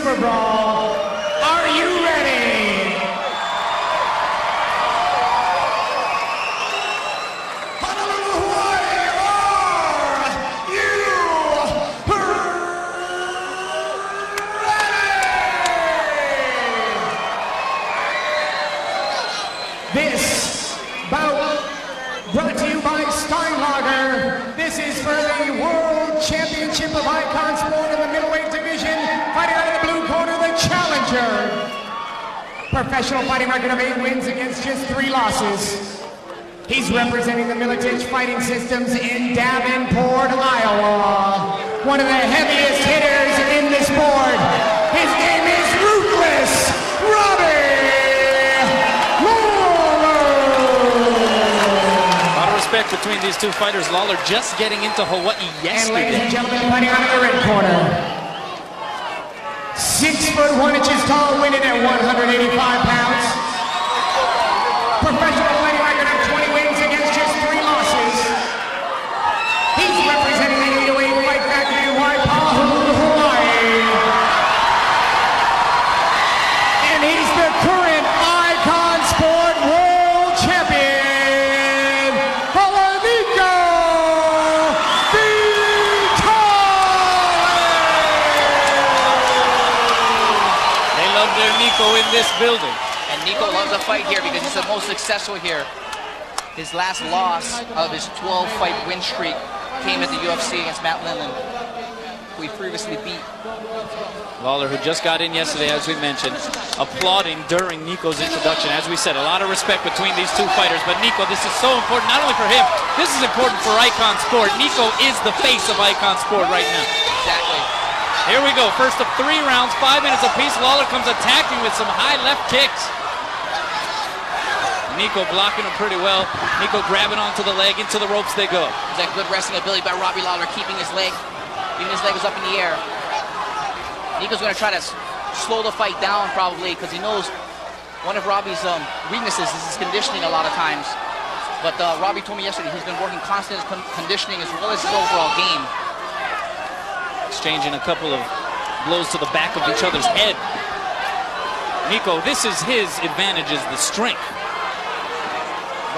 Super Brawl. Are you ready? Honolulu, Hawaii, are you ready? This bout brought to you by Steinlager. This is for the World Championship of Icon Sport in the middleweight division. Fighting out of the blue corner, the challenger. Professional fighting record of 8 wins against just 3 losses. He's representing the Militich Fighting Systems in Davenport, Iowa. One of the heaviest hitters in the sport. His name is Ruthless Robbie Lawler. A lot of respect between these two fighters. Lawler just getting into Hawaii yesterday. And ladies and gentlemen, fighting out of the red corner. 6 foot 1 inches tall, weighing at 185 pounds. Professional fighting record of 20 wins against just 3 losses. He's representing the 808 Fight Factory in Waipahu, Hawaii. And he's the current Icon Sport World Champion, Nico Their Nico in this building. And Nico loves a fight here because he's the most successful here. His last loss of his 12-fight win streak came at the UFC against Matt Lindland, who he previously beat. Lawler, who just got in yesterday, as we mentioned, applauding during Nico's introduction. As we said, a lot of respect between these two fighters. But Nico, this is so important, not only for him, this is important for Icon Sport. Nico is the face of Icon Sport right now. Exactly. Here we go, first of 3 rounds, 5 minutes apiece. Lawler comes attacking with some high left kicks. Nico blocking him pretty well. Nico grabbing onto the leg, into the ropes they go. That good wrestling ability by Robbie Lawler, keeping his leg was up in the air. Nico's going to try to slow the fight down probably because he knows one of Robbie's weaknesses is his conditioning a lot of times. But Robbie told me yesterday he's been working constant conditioning as well as his overall game. Exchanging a couple of blows to the back of each other's head. Nico, this is his advantage, is the strength.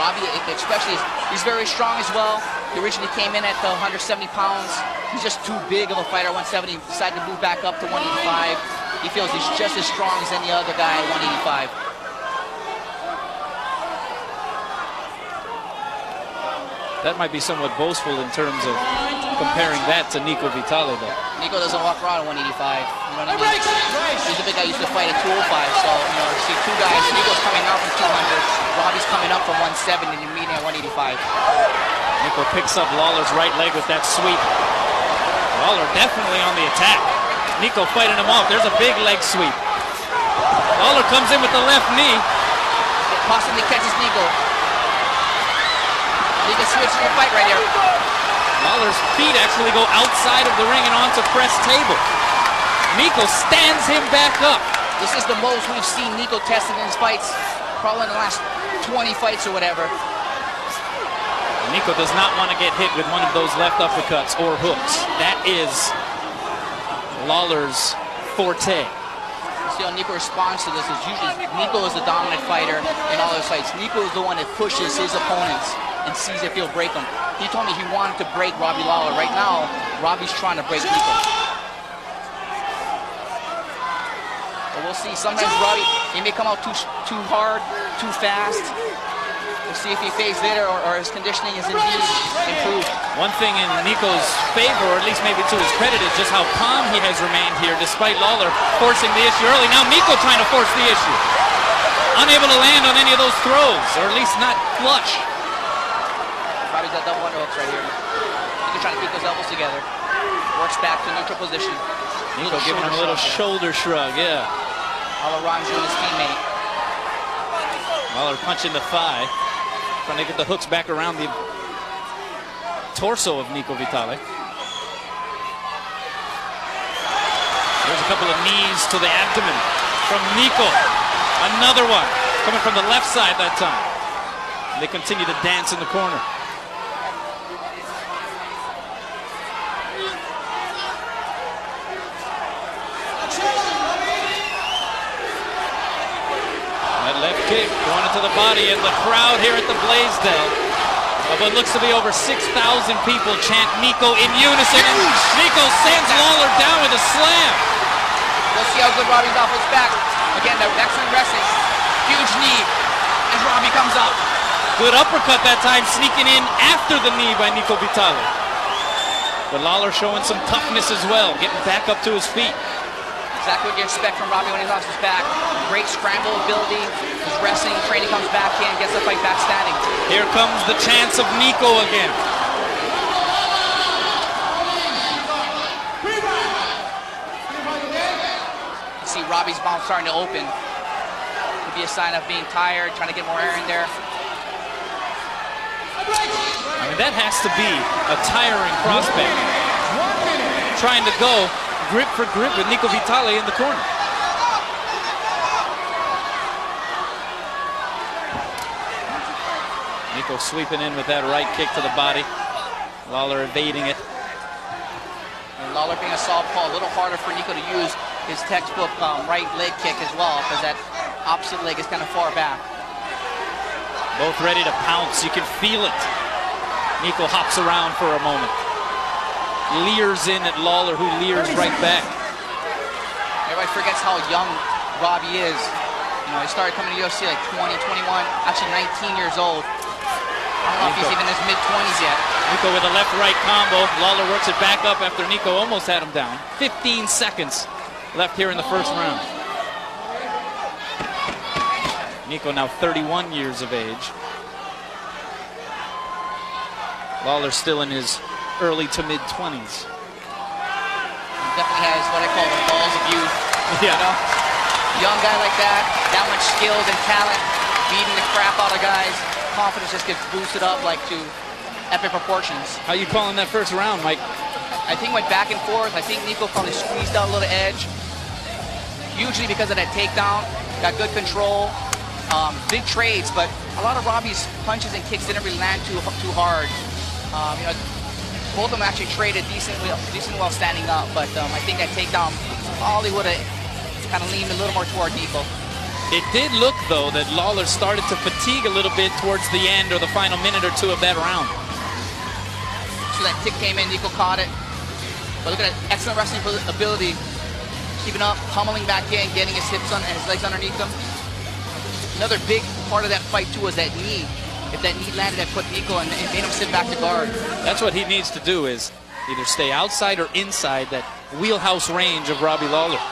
Robbie, especially, he's very strong as well. He originally came in at 170 pounds. He's just too big of a fighter, 170. Decided to move back up to 185. He feels he's just as strong as any other guy at 185. That might be somewhat boastful in terms of comparing that to Nico Vitale, though. Nico doesn't walk around at 185. You know what I mean? He's a big guy. He used to fight at 205. So, you know, you see 2 guys. Nico's coming out from 200. Robbie's coming up from 170, and you're meeting at 185. Nico picks up Lawler's right leg with that sweep. Lawler definitely on the attack. Nico fighting him off. There's a big leg sweep. Lawler comes in with the left knee. It possibly catches Nico. He can switch the fight right here. Lawler's feet actually go outside of the ring and onto press table. Nico stands him back up. This is the most we've seen Nico tested in his fights, probably in the last 20 fights or whatever. Nico does not want to get hit with one of those left uppercuts or hooks. That is Lawler's forte. You see how Nico responds to this is usually Nico is the dominant fighter in all his fights. Nico is the one that pushes his opponents and sees if he'll break them. He told me he wanted to break Robbie Lawler. Right now, Robbie's trying to break Nico. But we'll see. Sometimes Robbie, he may come out too hard, too fast. We'll see if he fades later or his conditioning is indeed improved. One thing in Nico's favor, or at least maybe to his credit, is just how calm he has remained here despite Lawler forcing the issue early. Now Nico trying to force the issue. Unable to land on any of those throws, or at least not flush. Robbie's got double underhooks right here. Nico trying to keep those elbows together. Works back to neutral position. Nico giving him a little shoulder shrug, yeah. All around his teammate. Lawler punching the thigh. Trying to get the hooks back around the torso of Nico Vitale. There's a couple of knees to the abdomen from Nico. Another one coming from the left side that time. They continue to dance in the corner. to the body, and the crowd here at the Blaisdell of what looks to be over 6,000 people chant Nico in unison. And Nico sends Lawler down with a slam. We'll see how good Robbie's off his back. Again, that excellent wrestling. Huge knee as Robbie comes up. Good uppercut that time, sneaking in after the knee by Nico Vitale. But Lawler showing some toughness as well, getting back up to his feet. Exactly what you expect from Robbie when he's off his back. Great scramble ability. His wrestling training comes back in, gets the fight back standing. Here comes the chance of Nico again. You see Robbie's mouth starting to open. Could be a sign of being tired, trying to get more air in there. I mean, that has to be a tiring prospect. Trying to go grip for grip with Nico Vitale in the corner. Nico sweeping in with that right kick to the body. Lawler evading it. And Lawler being a southpaw, a little harder for Nico to use his textbook right leg kick as well, because that opposite leg is kind of far back. Both ready to pounce. You can feel it. Nico hops around for a moment. Leers in at Lawler, who leers right back. Everybody forgets how young Robbie is. You know, he started coming to UFC like 20, 21, actually 19 years old. I don't know if he's even in his mid-20s yet. Nico with a left-right combo. Lawler works it back up after Nico almost had him down. 15 seconds left here in the first round. Nico now 31 years of age. Lawler still in his early to mid-20s. He definitely has what I call the balls of youth. Yeah. You know? Young guy like that much skills and talent, beating the crap out of guys. Confidence just gets boosted up like to epic proportions. How you calling that first round, Mike? I think went back and forth. I think Nico probably squeezed out a little edge. Hugely because of that takedown. Got good control. Big trades, but a lot of Robbie's punches and kicks didn't really land too hard. You know, both of them actually traded decently well standing up, but I think that takedown probably would have kind of leaned a little more toward Nico. It did look, though, that Lawler started to fatigue a little bit towards the end or the final minute or two of that round. So that kick came in, Nico caught it. But look at that excellent wrestling ability. Keeping up, pummeling back in, getting his hips on and his legs underneath him. Another big part of that fight, too, was that knee. If that knee landed, that put Nico and made him sit back to guard. That's what he needs to do, is either stay outside or inside that wheelhouse range of Robbie Lawler.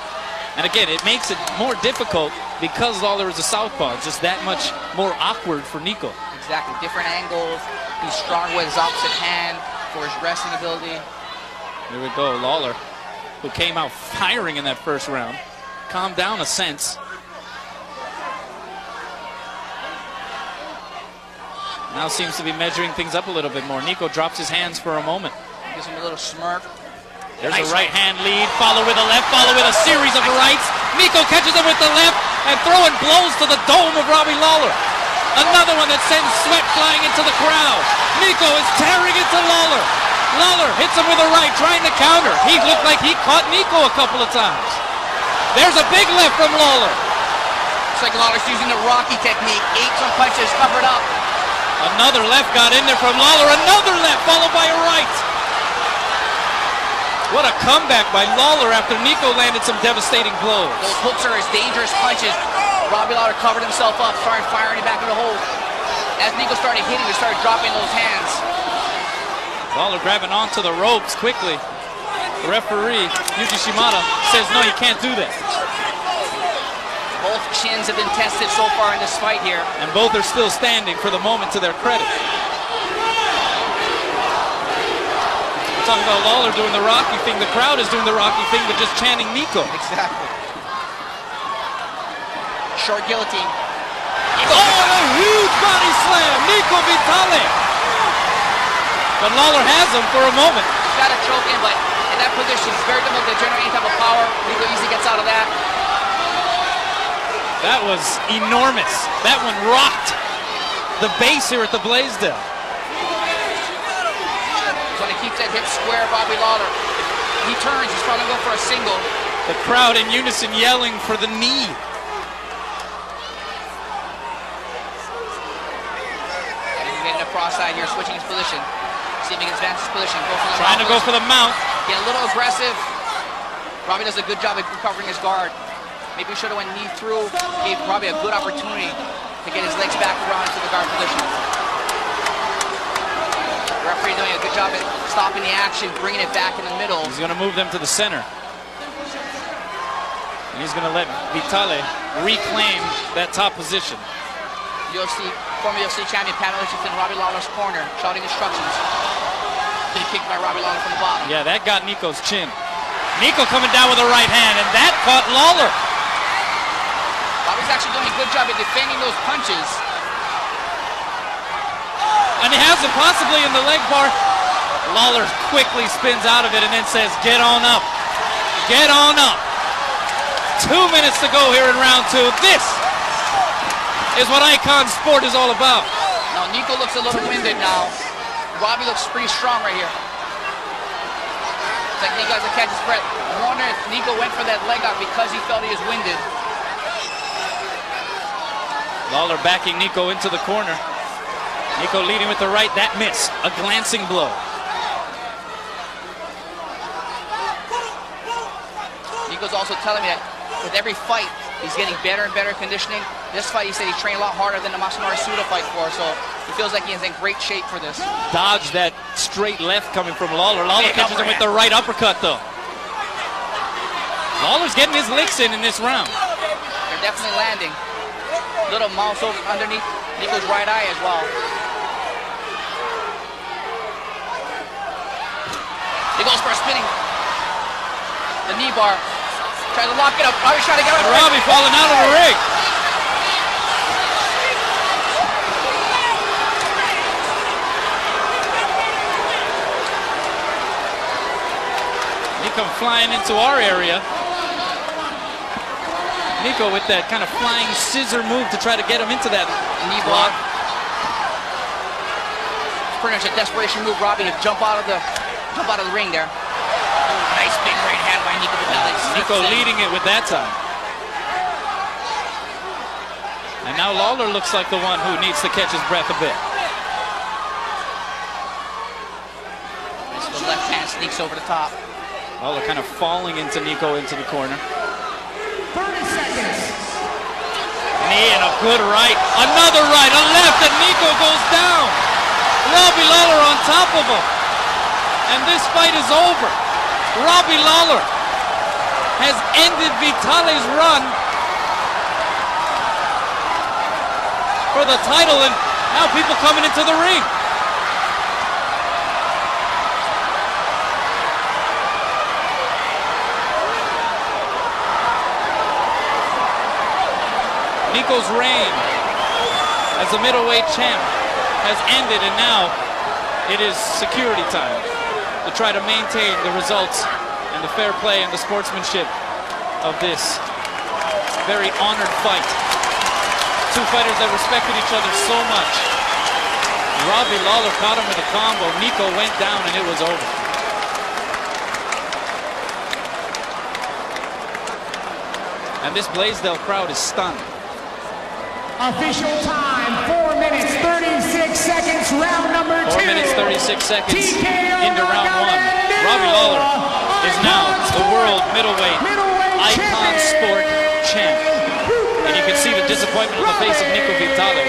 And again, it makes it more difficult because Lawler is a southpaw. It's just that much more awkward for Nico. Exactly, different angles. He's strong with his opposite hand for his wrestling ability. Here we go, Lawler, who came out firing in that first round. Calmed down a sense. Now seems to be measuring things up a little bit more. Nico drops his hands for a moment. Gives him a little smirk. There's a right hand lead, follow with a left, follow with a series of rights. Nico catches him with the left and throwing blows to the dome of Robbie Lawler. Another one that sends sweat flying into the crowd. Nico is tearing into Lawler. Lawler hits him with a right, trying to counter. He looked like he caught Nico a couple of times. There's a big left from Lawler. Looks like Lawler's using the Rocky technique. 8 some punches covered up. Another left got in there from Lawler. Another left followed by a right. What a comeback by Lawler after Nico landed some devastating blows. Those hooks are his dangerous punches. Robbie Lawler covered himself up, started firing it back in the hole. As Nico started hitting, he started dropping those hands. Lawler grabbing onto the ropes quickly. The referee, Yuji Shimada, says no, you can't do that. Both chins have been tested so far in this fight here. And both are still standing for the moment, to their credit. Talking about Lawler doing the Rocky thing, the crowd is doing the Rocky thing, but just chanting Nico. Exactly. Short guillotine. Oh, a huge body slam, Nico Vitale. But Lawler has him for a moment. He's got to choke in, but in that position, it's very difficult to generate any type of power. Nico easily gets out of that. That was enormous. That one rocked the base here at the Blaisdell. So he keeps that hip square, Robbie Lawler. He turns, he's probably going to go for a single. The crowd in unison yelling for the knee. cross side here, switching his position. See if he can advance his position. Trying to go for the mount. Get a little aggressive. Robbie does a good job of recovering his guard. Maybe he should have went knee through. Gave Robbie a good opportunity to get his legs back around into the guard position. The referee doing a good job at stopping the action, bringing it back in the middle. He's going to move them to the center. And he's going to let Vitale reclaim that top position. Former UFC champion Pat Miletich in Robbie Lawler's corner, shouting instructions. Getting kicked by Robbie Lawler from the bottom. Yeah, that got Nico's chin. Nico coming down with a right hand, and that caught Lawler. Robbie's actually doing a good job at defending those punches. And he has him possibly in the leg bar. Lawler quickly spins out of it and then says, get on up. Get on up. 2 minutes to go here in round 2. This is what Icon Sport is all about. Now Nico looks a little winded now. Robbie looks pretty strong right here. It's like Nico has to catch his breath. I wonder if Nico went for that leg out because he felt he was winded. Lawler backing Nico into the corner. Nico leading with the right, that miss. A glancing blow. Nico's also telling me that with every fight, he's getting better and better conditioning. This fight, he said he trained a lot harder than the Masanori Suda fight for, so he feels like he's in great shape for this. Dodge that straight left coming from Lawler. Lawler catches him with the right uppercut, though. Lawler's getting his licks in this round. They're definitely landing. Little mouse over underneath Nico's right eye as well. He goes for a spinning. The knee bar. Tries to lock it up. Robbie's trying to get out of the ring. Robbie falling out of the ring. Nico flying into our area. Nico with that kind of flying scissor move to try to get him into that knee block. It's pretty much a desperation move, Robbie, to jump out of the ring there. Nice big right hand by Nico Vitale. Nico leading it with that time. And now Lawler looks like the one who needs to catch his breath a bit. So the left hand sneaks over the top. Lawler kind of falling into Nico into the corner. 30 seconds. Knee and a good right. Another right, a left, and Nico goes down. Robbie Lawler on top of him. And this fight is over. Robbie Lawler has ended Vitale's run for the title, and now people coming into the ring. Nico's reign as the middleweight champ has ended, and now it is security time to try to maintain the results and the fair play and the sportsmanship of this very honored fight. Two fighters that respected each other so much. Robbie Lawler caught him with a combo. Nico went down and it was over. And this Blaisdell crowd is stunned. Official time, 4 minutes, 36 seconds, round number 2. 4 minutes, 36 seconds TKO into round 1. Robbie Lawler is now the world middleweight Icon Sport champ. And you can see the disappointment on the face of Nico Vitale.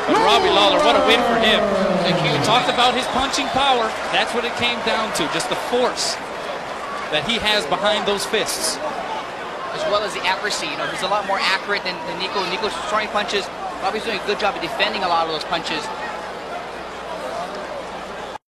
But Robbie Lawler, what a win for him. We talked about his punching power. That's what it came down to, just the force that he has behind those fists. As well as the accuracy, he's a lot more accurate than Nico. Nico's throwing punches. Robbie's doing a good job of defending a lot of those punches.